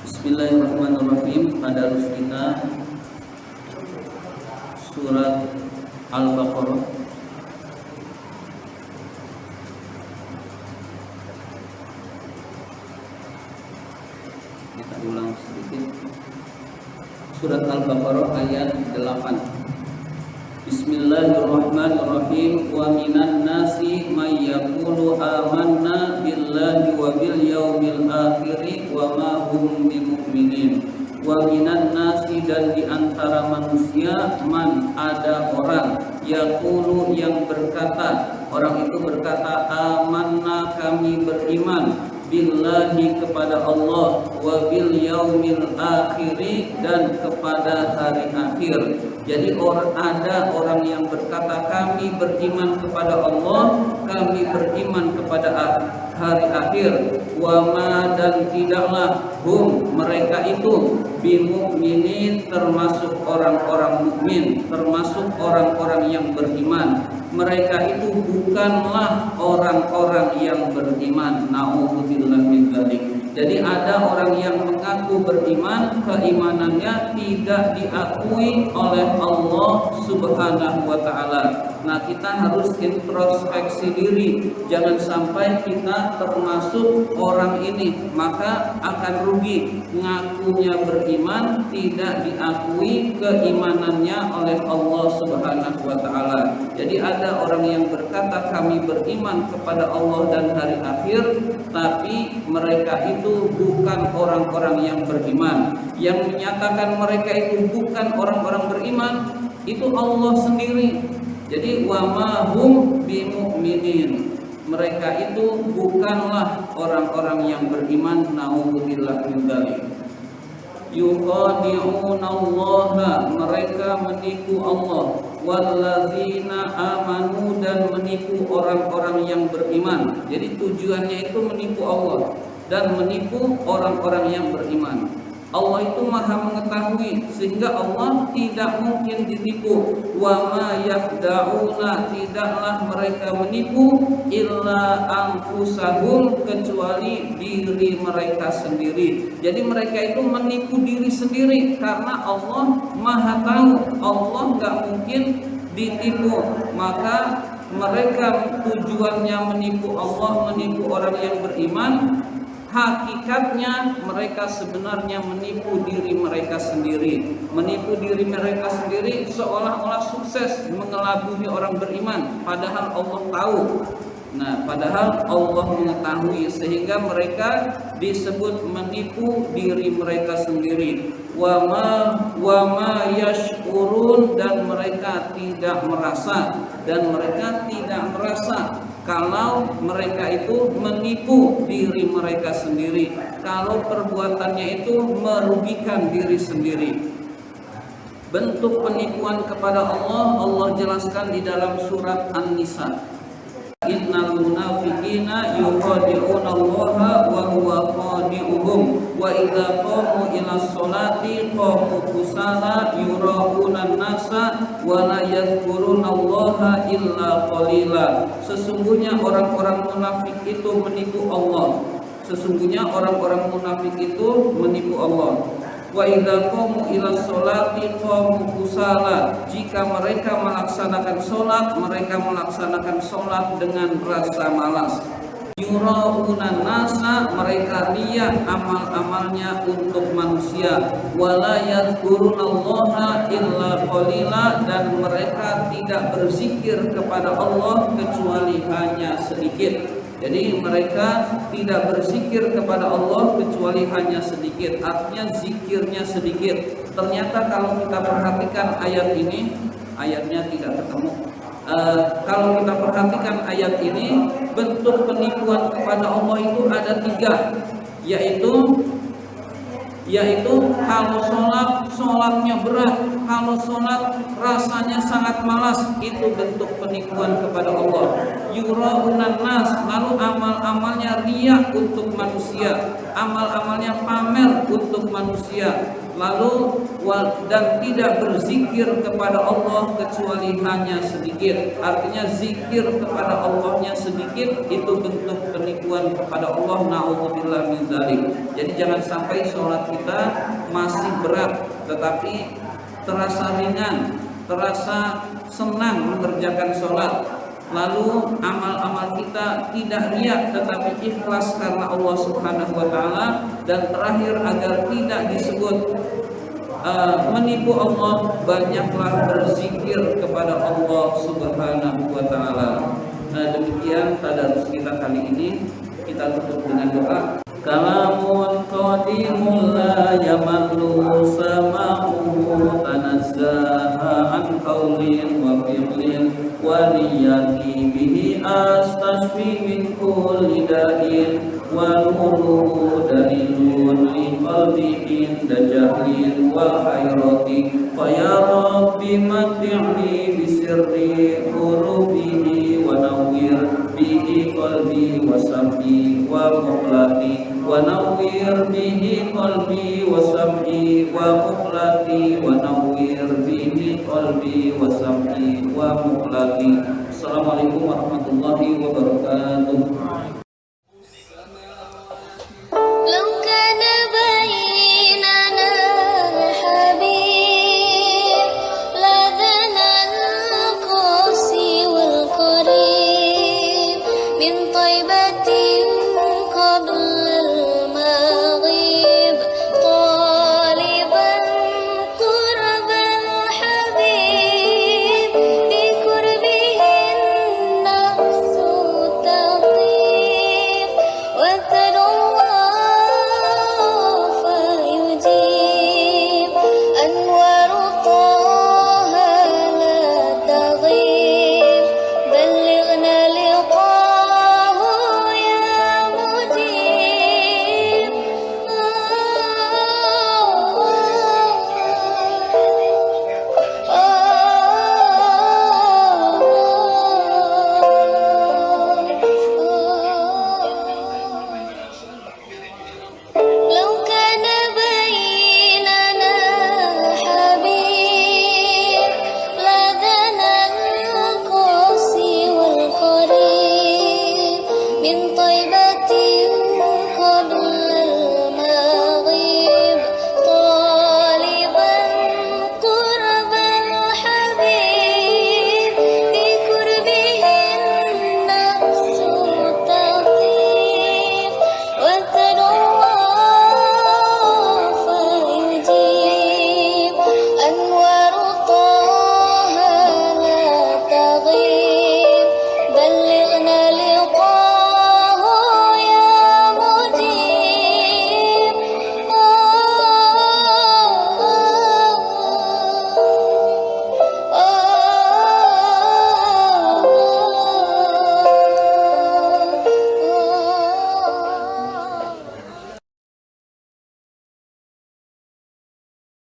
Bismillahirrahmanirrahim. Tadarus kita surat Al-Baqarah. Kita ulang sedikit. Surat Al-Baqarah ayat 8. Bismillahirrahmanirrahim. Wa minan nasi may yaqulu amanna billahi wa bil yaumil akhir wa ma hum bimu'minin. Wa minan nasi, dan di antara manusia, man, ada orang, yaqulu, yang berkata, orang itu berkata, amanna, kami beriman, billahi, kepada Allah, wa bil yaumil akhiri, dan kepada hari akhir. Jadi ada orang yang berkata kami beriman kepada Allah, kami beriman kepada hari akhir, wa ma, dan tidaklah hum, mereka itu, bimu'minin, termasuk orang-orang mukmin, termasuk orang-orang yang beriman. Mereka itu bukanlah orang-orang yang beriman. Na'udzubillah min dzalik. Jadi ada orang yang mengaku beriman, keimanannya tidak diakui oleh Allah Subhanahu wa ta'ala. Nah, kita harus introspeksi diri, jangan sampai kita termasuk orang ini, maka akan rugi. Ngakunya beriman, tidak diakui keimanannya oleh Allah Subhanahu wa ta'ala. Jadi ada orang yang berkata kami beriman kepada Allah dan hari akhir, tapi mereka itu bukan orang-orang yang beriman. Yang menyatakan mereka itu bukan orang-orang beriman itu Allah sendiri. Jadi wa ma hum bimu'minin, mereka itu bukanlah orang-orang yang beriman. Na'udzubillah min dzalik. Yukhadi'unallaha, mereka menipu Allah, walladzina amanu, dan menipu orang-orang yang beriman. Jadi tujuannya itu menipu Allah dan menipu orang-orang yang beriman. Allah itu maha mengetahui sehingga Allah tidak mungkin ditipu. Wa ma yakhda'una, tidaklah mereka menipu, illa anfusahum, kecuali diri mereka sendiri. Jadi mereka itu menipu diri sendiri karena Allah maha tahu, Allah nggak mungkin ditipu. Maka mereka tujuannya menipu Allah, menipu orang yang beriman. Hakikatnya mereka sebenarnya menipu diri mereka sendiri. Menipu diri mereka sendiri seolah-olah sukses mengelabui orang beriman, padahal Allah tahu. Nah, padahal Allah mengetahui, sehingga mereka disebut menipu diri mereka sendiri. Wa ma yash'urun, dan mereka tidak merasa, kalau mereka itu menipu diri mereka sendiri, kalau perbuatannya itu merugikan diri sendiri. Bentuk penipuan kepada Allah, Allah jelaskan di dalam surat An-Nisa. Innal munafiqina yukhadi'unallaha wa huwa khadi'uhum wa idza qamu ila sholati qamu kusala yura'unan nasa wa la yadhkurunallaha illa qalila. Sesungguhnya orang-orang munafik itu menipu Allah. Sesungguhnya orang-orang munafik itu menipu Allah. Wa idza qamu ila sholati qamu kusala, jika mereka melaksanakan sholat, mereka melaksanakan sholat dengan rasa malas. Yura'unan nasa, mereka lihat amal-amalnya untuk manusia. Wala yadhkurunallaha illa qalila, dan mereka tidak berzikir kepada Allah kecuali hanya sedikit. Jadi mereka tidak berzikir kepada Allah kecuali hanya sedikit, artinya zikirnya sedikit. Ternyata kalau kita perhatikan ayat ini, ayatnya tidak ketemu. Kalau kita perhatikan ayat ini, bentuk penipuan kepada Allah itu ada 3, yaitu kalau sholatnya berat, kalau sholat rasanya sangat malas, itu bentuk penipuan kepada Allah. Yura'unan nas, lalu amal-amalnya riya untuk manusia, amal-amalnya pamer untuk manusia, lalu dan tidak berzikir kepada Allah kecuali hanya sedikit. Artinya zikir kepada Allahnya sedikit, itu bentuk penipuan penipuan kepada Allah, na'udzubillah min dzalik. Jadi jangan sampai sholat kita masih berat tetapi terasa ringan, terasa senang mengerjakan sholat. Lalu amal-amal kita tidak riya tetapi ikhlas karena Allah Subhanahu wa taala. Dan terakhir, agar tidak disebut menipu Allah, banyaklah berzikir kepada Allah Subhanahu wa taala. Nah, demikian tadarus kita kali ini. Kita tutup dengan doa. Kalamun qadimun la yamallu sama'uhu tanazzaha an qawlin wa fi'lin wa niyati bihi astashfi min kulli da'in wa nuruhu dalilun li qalbi inda jahlin wa hayrati fa ya rabbi mati'ni bisirri hurufihi wa nawwir bihi qalbi wa sam'i wa muqlati wa nawwir bihi qalbi wa sam'i wa muqlati wa nawwir bihi qalbi wa sam'i wa muqlati. Assalamualaikum warahmatullahi wabarakatuh.